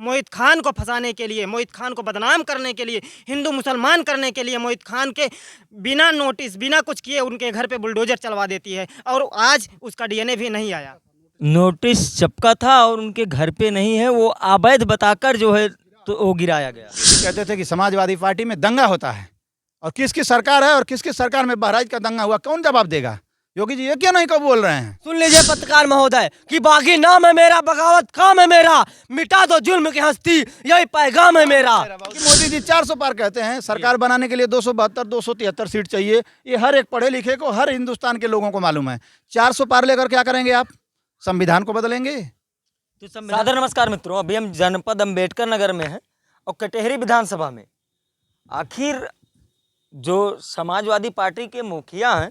मोहित खान को फंसाने के लिए, मोहित खान को बदनाम करने के लिए, हिंदू मुसलमान करने के लिए मोहित खान के बिना नोटिस बिना कुछ किए उनके घर पे बुलडोजर चलवा देती है और आज उसका डीएनए भी नहीं आया। नोटिस चपका था और उनके घर पे नहीं है, वो अवैध बताकर जो है तो वो गिराया गया। कहते थे कि समाजवादी पार्टी में दंगा होता है और किसकी सरकार है और किसकी सरकार में बहराइच का दंगा हुआ, कौन जवाब देगा? योगी जी ये क्यों नहीं कब बोल रहे हैं? सुन लीजिए पत्रकार महोदय कि बागी नाम है मेरा, बगावत काम है मेरा, मिटा दो जुल्म की हस्ती, यही पैगाम है मेरा। कि मोदी जी 400 पार कहते हैं, सरकार बनाने के लिए 272 273 सीट चाहिए। ये हर एक पढ़े लिखे को, हर हिंदुस्तान के लोगों को मालूम है। 400 पार लेकर क्या करेंगे आप? संविधान को बदलेंगे? तो सादर नमस्कार मित्रों, अभी हम जनपद अंबेडकर नगर में हैं और कटेहरी विधानसभा में आखिर जो समाजवादी पार्टी के मुखिया हैं,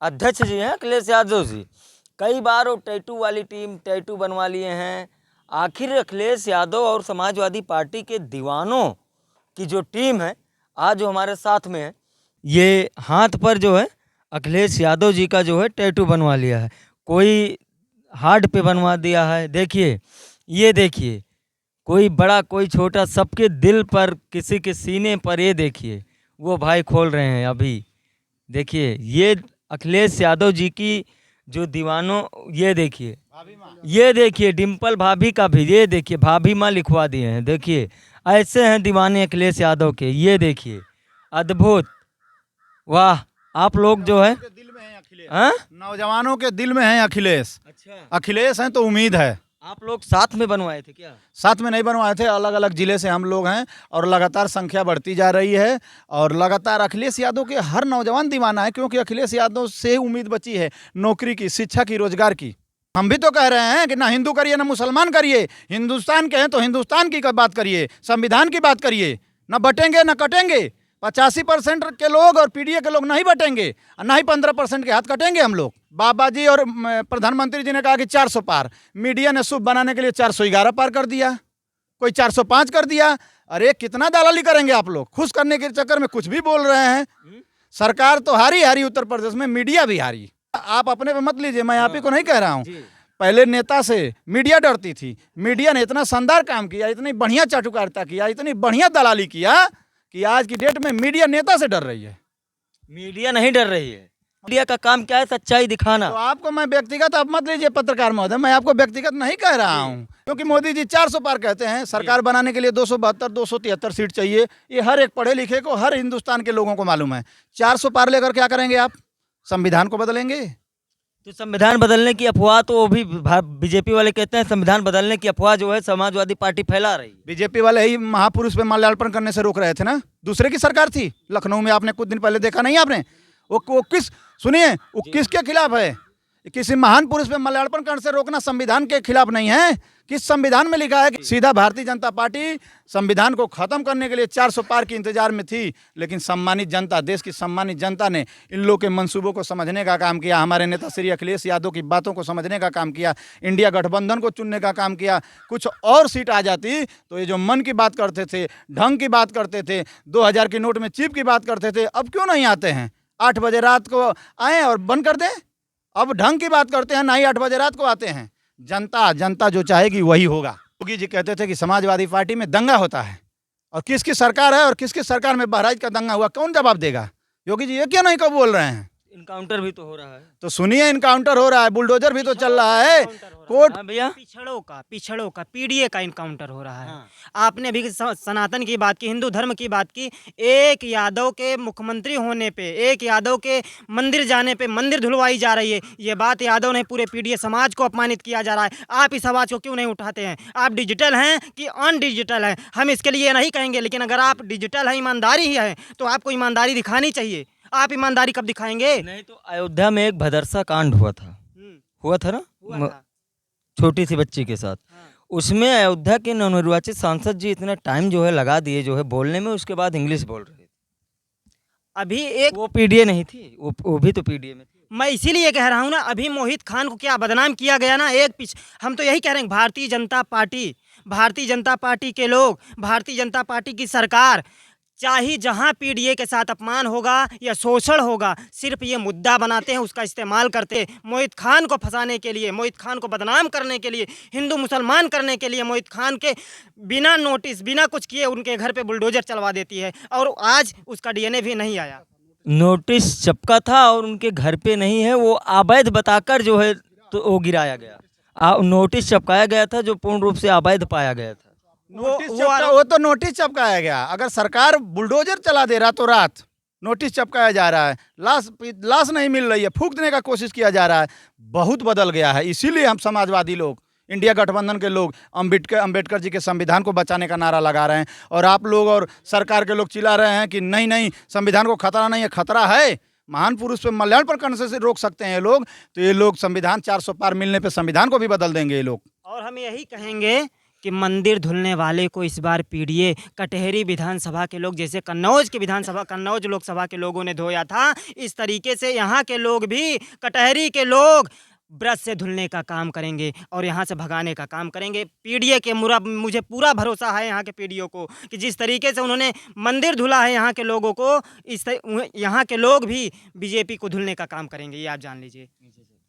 अध्यक्ष जी हैं अखिलेश यादव जी, कई बार वो टैटू वाली टीम टैटू बनवा लिए हैं। आखिर अखिलेश यादव और समाजवादी पार्टी के दीवानों की जो टीम है आज जो हमारे साथ में है, ये हाथ पर जो है अखिलेश यादव जी का जो है टैटू बनवा लिया है, कोई हार्ट पे बनवा दिया है। देखिए, ये देखिए, कोई बड़ा कोई छोटा, सबके दिल पर, किसी के सीने पर। ये देखिए वो भाई खोल रहे हैं अभी। देखिए ये अखिलेश यादव जी की जो दीवानों, ये देखिए डिम्पल भाभी का भी, ये देखिए भाभी माँ लिखवा दिए हैं। देखिए ऐसे हैं दीवाने अखिलेश यादव के। ये देखिए अद्भुत, वाह। आप लोग जो है नौजवानों के दिल में है अखिलेश। अच्छा, अखिलेश हैं तो उम्मीद है। आप लोग साथ में बनवाए थे क्या? साथ में नहीं बनवाए थे, अलग अलग जिले से हम लोग हैं और लगातार संख्या बढ़ती जा रही है और लगातार अखिलेश यादव के हर नौजवान दीवाना है, क्योंकि अखिलेश यादव से उम्मीद बची है नौकरी की, शिक्षा की, रोजगार की। हम भी तो कह रहे हैं कि ना हिंदू करिए ना मुसलमान करिए, हिंदुस्तान के हैं तो हिंदुस्तान की बात करिए, संविधान की बात करिए। ना बटेंगे ना कटेंगे। 85% के लोग और पीडीए के लोग नहीं बटेंगे, ना ही 15% के हाथ कटेंगे हम लोग। बाबा जी और प्रधानमंत्री जी ने कहा कि 400 पार, मीडिया ने शुभ बनाने के लिए 411 पार कर दिया, कोई 405 कर दिया। अरे कितना दलाली करेंगे आप लोग? खुश करने के चक्कर में कुछ भी बोल रहे हैं। सरकार तो हारी उत्तर प्रदेश में, मीडिया भी हारी। आप अपने पे मत लीजिए, मैं आप ही को नहीं कह रहा हूँ। पहले नेता से मीडिया डरती थी, मीडिया ने इतना शानदार काम किया, इतनी बढ़िया चाटुकारिता किया, इतनी बढ़िया दलाली किया कि आज की डेट में मीडिया नेता से डर रही है। मीडिया नहीं डर रही है। मीडिया का काम क्या है? सच्चाई दिखाना। तो आपको मैं व्यक्तिगत, आप मत लीजिए पत्रकार महोदय, मैं आपको व्यक्तिगत नहीं कह रहा हूँ, क्योंकि मोदी जी 400 पार कहते हैं, सरकार बनाने के लिए 272 273 सीट चाहिए। ये हर एक पढ़े लिखे को, हर हिंदुस्तान के लोगों को मालूम है। 400 पार लेकर क्या करेंगे आप? संविधान को बदलेंगे? तो संविधान बदलने की अफवाह तो वो भी बीजेपी वाले कहते हैं, संविधान बदलने की अफवाह जो है समाजवादी पार्टी फैला रही है। बीजेपी वाले ही महापुरुष पे माल्यार्पण करने से रोक रहे थे ना। दूसरे की सरकार थी लखनऊ में, आपने कुछ दिन पहले देखा नहीं आपने? वो किस, सुनिए, वो किसके खिलाफ है? किसी महान पुरुष पे माल्यार्पण करने से रोकना संविधान के खिलाफ नहीं है। किस संविधान में लिखा है कि सीधा भारतीय जनता पार्टी संविधान को खत्म करने के लिए 400 पार की इंतजार में थी, लेकिन सम्मानित जनता, देश की सम्मानित जनता ने इन लोगों के मंसूबों को समझने का काम किया, हमारे नेता श्री अखिलेश यादव की बातों को समझने का काम किया, इंडिया गठबंधन को चुनने का काम किया। कुछ और सीट आ जाती तो ये जो मन की बात करते थे, ढंग की बात करते थे, 2000 की नोट में चिप की बात करते थे, अब क्यों नहीं आते हैं? 8 बजे रात को आए और बंद कर दें। अब ढंग की बात करते हैं, ना ही 8 बजे रात को आते हैं। जनता जो चाहेगी वही होगा। योगी जी कहते थे कि समाजवादी पार्टी में दंगा होता है और किसकी सरकार है और किसकी सरकार में बहराइच का दंगा हुआ, कौन जवाब देगा? योगी जी ये क्यों नहीं कब बोल रहे हैं? इनकाउंटर भी तो हो रहा है। तो सुनिए, इनकाउंटर हो रहा है, बुलडोजर भी तो चल रहा है। कोर्ट भैया, पिछड़ों का पीडीए का इनकाउंटर हो रहा है। हाँ। आपने भी सनातन की बात की, हिंदू धर्म की बात की। एक यादव के मुख्यमंत्री होने पे, एक यादव के मंदिर जाने पे मंदिर धुलवाई जा रही है। ये बात यादव नहीं, पूरे पीडीए समाज को अपमानित किया जा रहा है। आप इस आवाज़ को क्यों नहीं उठाते हैं? आप डिजिटल हैं कि अनडिजिटल हैं, हम इसके लिए नहीं कहेंगे, लेकिन अगर आप डिजिटल हैं, ईमानदारी ही है, तो आपको ईमानदारी दिखानी चाहिए। आप ईमानदारी कब दिखाएंगे? नहीं तो अयोध्या में एक भदरसा कांड हुआ था ना, हुआ था। छोटी सी बच्ची के साथ। उसमें अयोध्या के नवनिर्वाचित सांसद जी इतना टाइम जो है लगा दिए जो है बोलने में, उसके बाद इंग्लिश बोल रहे थे। अभी एक वो पीडीए नहीं थी, वो भी तो पीडीए में थी। मैं इसीलिए कह रहा हूँ ना, अभी मोहित खान को क्या बदनाम किया गया ना। हम तो यही कह रहे हैं, भारतीय जनता पार्टी के लोग, भारतीय जनता पार्टी की सरकार चाहे जहां पीडीए के साथ अपमान होगा या शोषण होगा, सिर्फ ये मुद्दा बनाते हैं, उसका इस्तेमाल करते हैं मोहित खान को फंसाने के लिए, मोहित खान को बदनाम करने के लिए, हिंदू मुसलमान करने के लिए। मोहित खान के बिना नोटिस बिना कुछ किए उनके घर पे बुलडोजर चलवा देती है और आज उसका डीएनए भी नहीं आया। नोटिस चिपका था और उनके घर पे नहीं है, वो अवैध बताकर जो है तो वो गिराया गया। नोटिस चिपकाया गया था जो पूर्ण रूप से अवैध पाया गया था। वो तो नोटिस चिपकाया गया। अगर सरकार बुलडोजर चला दे रहा तो रात नोटिस चिपकाया जा रहा है, लाश नहीं मिल रही है, फूंक देने का कोशिश किया जा रहा है। बहुत बदल गया है। इसीलिए हम समाजवादी लोग, इंडिया गठबंधन के लोग अंबेडकर जी के संविधान को बचाने का नारा लगा रहे हैं और आप लोग और सरकार के लोग चिल्ला रहे हैं कि नहीं नहीं संविधान को खतरा नहीं है। खतरा है। महान पुरुष पे माल्यार्पण करने से रोक सकते हैं ये लोग, तो ये लोग संविधान 400 पार मिलने पे संविधान को भी बदल देंगे ये लोग। और हम यही कहेंगे कि मंदिर धुलने वाले को इस बार पीडीए कटहरी विधानसभा के लोग, जैसे कन्नौज लोकसभा के लोगों ने धोया था, इस तरीके से यहाँ के लोग भी, कटहरी के लोग ब्रश से धुलने का काम करेंगे और यहाँ से भगाने का काम करेंगे। पीडीए के मुझे पूरा भरोसा है यहाँ के पीडीओ को कि जिस तरीके से उन्होंने मंदिर धुला है यहाँ के लोगों को, यहाँ के लोग भी बीजेपी को धुलने का काम करेंगे, ये आप जान लीजिए।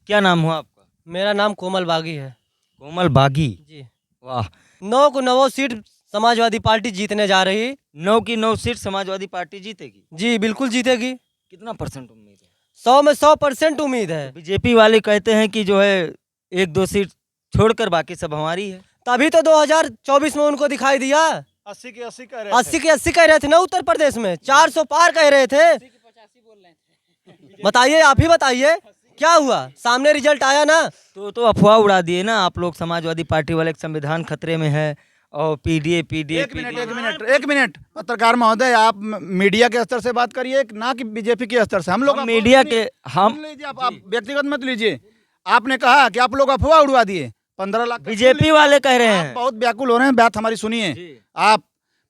क्या नाम हुआ आपका? मेरा नाम कोमल बागी है कोमल बागी जी। वाह। 9 को 9 सीट समाजवादी पार्टी जीतने जा रही। 9 की 9 सीट समाजवादी पार्टी जीतेगी। जी बिल्कुल जीतेगी। कितना परसेंट उम्मीद है? 100 में 100% उम्मीद है। बीजेपी वाले कहते हैं कि जो है 1-2 सीट छोड़कर बाकी सब हमारी है। तभी तो 2024 में उनको दिखाई दिया। 80 के 80 कह रहे 80 के 80 कह रहे थे ना उत्तर प्रदेश में, 400 पार कह रहे थे। बताइए, आप ही बताइए क्या हुआ? सामने रिजल्ट आया ना। तो अफवाह उड़ा दिए ना आप लोग, समाजवादी पार्टी वाले, संविधान खतरे में है और पीडीए एक मिनट पत्रकार महोदय, आप मीडिया के स्तर से बात करिए ना कि बीजेपी के स्तर से। हम लोग मीडिया के हम लीजिए, आप व्यक्तिगत मत लीजिए। आपने कहा कि आप लोग अफवाह उड़वा दिए। 15 लाख बीजेपी वाले कह रहे हैं। बहुत व्याकुल हो रहे हैं, बात हमारी सुनिए। आप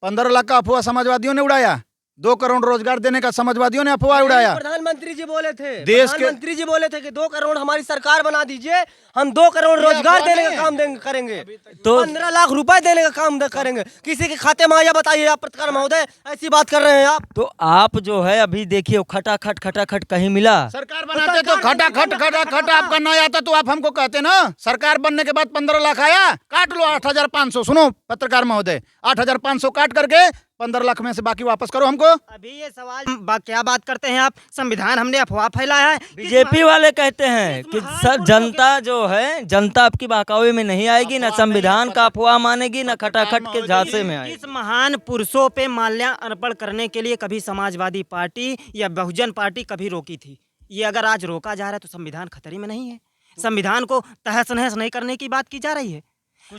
15 लाख का अफवाह समाजवादियों ने उड़ाया, 2 करोड़ रोजगार देने का समाजवादियों ने अफवाह उड़ाया। प्रधानमंत्री जी बोले थे, देश के प्रधानमंत्री जी बोले थे कि 2 करोड़ हमारी सरकार बना दीजिए, हम 2 करोड़ रोजगार देने का काम करेंगे, तो 15 लाख रुपए देने का काम करेंगे। किसी के खाते में आया बताइए आप पत्रकार महोदय, ऐसी बात कर रहे हैं आप? तो आप जो है अभी देखिए खटाखट कहीं मिला। सरकार बनाते तो खटाखट आपका नहीं आता तो आप हमको कहते ना। सरकार बनने के बाद 15 लाख आया, काट लो 8,500। सुनो पत्रकार महोदय, 8,500 काट करके 15 लाख में से बाकी वापस करो हमको। अभी ये सवाल क्या बात करते हैं आप? संविधान हमने अफवाह फैलाया है। बीजेपी वाले कहते हैं कि सब जनता जो है, जनता आपकी बहकावे में नहीं आएगी, ना संविधान का अफवाह मानेगी, ना खटाखट के झांसे में आएगी। इस महान पुरुषों पे माल्यार्पण करने के लिए कभी समाजवादी पार्टी या बहुजन पार्टी कभी रोकी थी? ये अगर आज रोका जा रहा है तो संविधान खतरे में नहीं है? संविधान को तहस नहस नहीं करने की बात की जा रही है?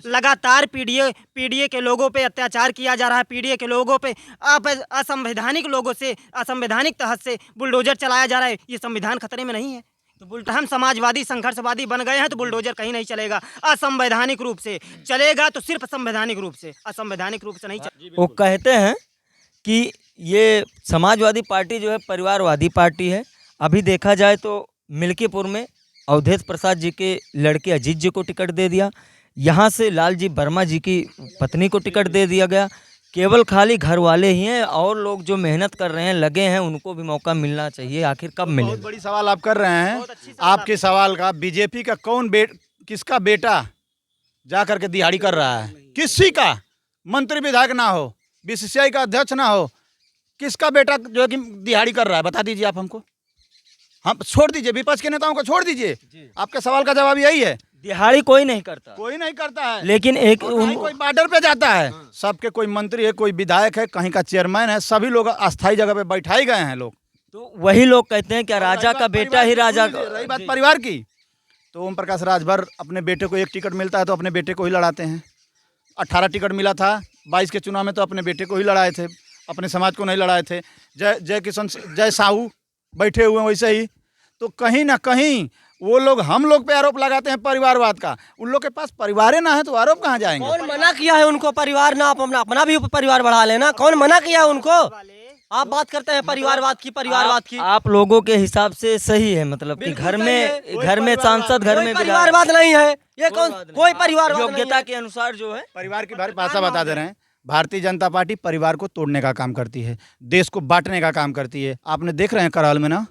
लगातार पीडीए के लोगों पे अत्याचार किया जा रहा है, पीडीए के लोगों पे असंवैधानिक लोगों से, असंवैधानिक तहत से बुलडोजर चलाया जा रहा है। ये संविधान खतरे में नहीं है? तो हम समाजवादी संघर्षवादी बन गए हैं तो बुलडोजर कहीं नहीं चलेगा। असंवैधानिक रूप से चलेगा तो सिर्फ संवैधानिक रूप से, असंवैधानिक रूप से नहीं चलेगा। वो कहते हैं कि ये समाजवादी पार्टी जो है परिवारवादी पार्टी है। अभी देखा जाए तो मिल्कीपुर में अवधेश प्रसाद जी के लड़के अजीत जी को टिकट दे दिया, यहाँ से लालजी वर्मा जी की पत्नी को टिकट दे दिया गया। केवल खाली घर वाले ही हैं, और लोग जो मेहनत कर रहे हैं, लगे हैं, उनको भी मौका मिलना चाहिए। आखिर कब मिले? बहुत बड़ी सवाल आप कर रहे हैं। आपके सवाल का बीजेपी का किसका बेटा जा करके दिहाड़ी कर रहा है? किसी का मंत्री विधायक ना हो, बीसीसीआई का अध्यक्ष ना हो, किसका बेटा जो है कि दिहाड़ी कर रहा है? बता दीजिए आप हमको। हम छोड़ दीजिए, विपक्ष के नेताओं को छोड़ दीजिए। आपके सवाल का जवाब यही है, दिहाड़ी कोई नहीं करता, कोई नहीं करता है। लेकिन कोई बॉर्डर पे जाता है, सबके कोई मंत्री है, कोई विधायक है, कहीं का चेयरमैन है, सभी लोग अस्थायी जगह पे बैठाए गए हैं लोग। तो वही लोग कहते हैं क्या राजा का बेटा ही राजा? रही बात परिवार की, तो ओम प्रकाश राजभर अपने बेटे को 1 टिकट मिलता है तो अपने बेटे को ही लड़ाते हैं। 18 टिकट मिला था 22 के चुनाव में तो अपने बेटे को ही लड़ाए थे, अपने समाज को नहीं लड़ाए थे। जय साहू बैठे हुए हैं वैसे ही। तो कहीं ना कहीं वो लोग हम लोग पे आरोप लगाते हैं परिवारवाद का। उन लोग के पास परिवार ना है तो आरोप कहाँ जाएंगे? कौन मना किया है उनको परिवार ना? आप अपना भी परिवार बढ़ा लेना। कौन मना किया है उनको? आप बात करते हैं परिवारवाद की। आप लोगों के हिसाब से सही है, मतलब कि घर में सांसद, घर में परिवारवाद नहीं है ये। कोई परिवारवाद योग्यता के अनुसार जो है परिवार की भाषा बता दे रहे हैं। भारतीय जनता पार्टी परिवार को तोड़ने का काम करती है, देश को बांटने का काम करती है। आपने देख रहे हैं करहल में ना,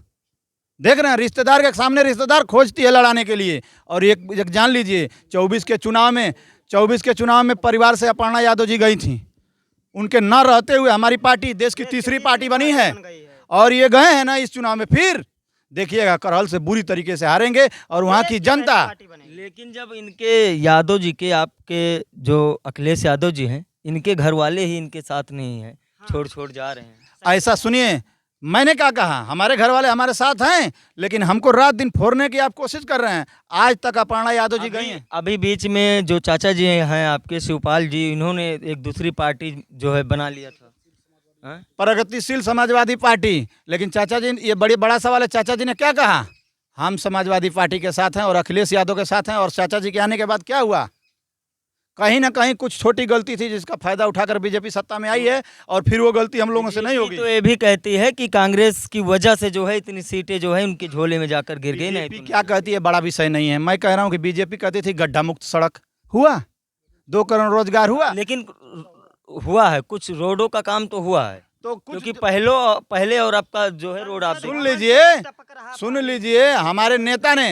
देख रहे हैं रिश्तेदार के सामने रिश्तेदार खोजती है लड़ाने के लिए। और एक जान लीजिए 24 के चुनाव में परिवार से अपर्णा यादव जी गई थी। उनके न रहते हुए हमारी पार्टी देश की तीसरी पार्टी बनी है और ये गए हैं ना इस चुनाव में। फिर देखिएगा करहल से बुरी तरीके से हारेंगे और वहाँ की जनता। लेकिन जब इनके यादव जी के, आपके जो अखिलेश यादव जी हैं, इनके घर वाले ही इनके साथ नहीं हैं, छोड़ जा रहे हैं। ऐसा सुनिए, मैंने क्या कहा, हमारे घर वाले हमारे साथ हैं, लेकिन हमको रात दिन फोड़ने की आप कोशिश कर रहे हैं। आज तक अपर्णा यादव जी गई हैं। अभी बीच में जो चाचा जी हैं आपके शिवपाल जी, इन्होंने एक दूसरी पार्टी जो है बना लिया था, प्रगतिशील समाजवादी पार्टी। लेकिन चाचा जी, ये बड़ा सवाल है, चाचा जी ने क्या कहा, हम समाजवादी पार्टी के साथ हैं और अखिलेश यादव के साथ हैं। और चाचा जी के आने के बाद क्या हुआ, कहीं ना कहीं कुछ छोटी गलती थी जिसका फायदा उठाकर बीजेपी सत्ता में आई है और फिर वो गलती हम लोगों से नहीं होगी। तो ये भी कहती है कि कांग्रेस की वजह से जो है इतनी सीटें जो है उनके झोले में जाकर गिर गई। नहीं तो क्या कहती है बड़ा विषय नहीं है। मैं कह रहा हूँ कि बीजेपी कहती थी गड्ढा मुक्त सड़क हुआ, 2 करोड़ रोजगार हुआ, लेकिन हुआ है, कुछ रोडों का काम तो हुआ है। तो क्योंकि पहले और आपका जो है रोड आप सुन लीजिए हमारे नेता ने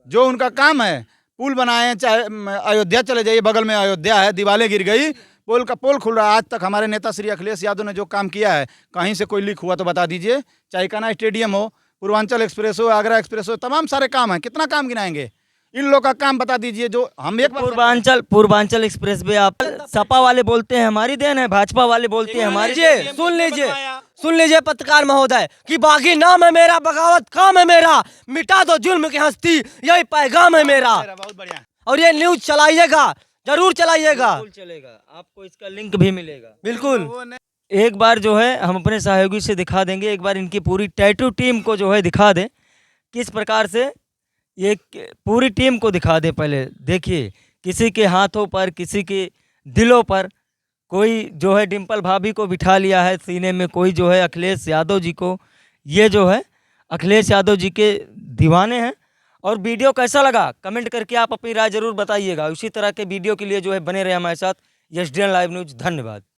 जो उनका काम है, पुल बनाए, चाहे अयोध्या चले जाइए, बगल में अयोध्या है, दीवारें गिर गई, पोल खुल रहा है। आज तक हमारे नेता श्री अखिलेश यादव ने जो काम किया है, कहीं से कोई लीक हुआ तो बता दीजिए। चाहे कान्हा स्टेडियम हो, पूर्वांचल एक्सप्रेस हो, आगरा एक्सप्रेस हो, तमाम सारे काम हैं। कितना काम गिनाएंगे, इन लोगों का काम बता दीजिए जो हम एक पूर्वांचल एक्सप्रेस पे आप सपा वाले बोलते हैं हमारी देन है, भाजपा वाले बोलते हैं हमारी। सुन लीजिए पत्रकार महोदय कि बागी नाम है मेरा, बगावत काम है मेरा, मिटा दो जुल्म की हस्ती, यही पैगाम है मेरा। बहुत बढ़िया। और ये न्यूज चलाइएगा, जरूर चलाइएगा, चलेगा, आपको इसका लिंक भी मिलेगा। बिल्कुल। एक बार जो है हम अपने सहयोगी से दिखा देंगे, एक बार इनकी पूरी टैटू टीम को जो है दिखा दें किस प्रकार से, ये पूरी टीम को दिखा दें। पहले देखिए, किसी के हाथों पर, किसी के दिलों पर, कोई जो है डिम्पल भाभी को बिठा लिया है सीने में, कोई जो है अखिलेश यादव जी को। ये जो है अखिलेश यादव जी के दीवाने हैं। और वीडियो कैसा लगा कमेंट करके आप अपनी राय जरूर बताइएगा। उसी तरह के वीडियो के लिए जो है बने रहे हमारे साथ। SDN live news. धन्यवाद।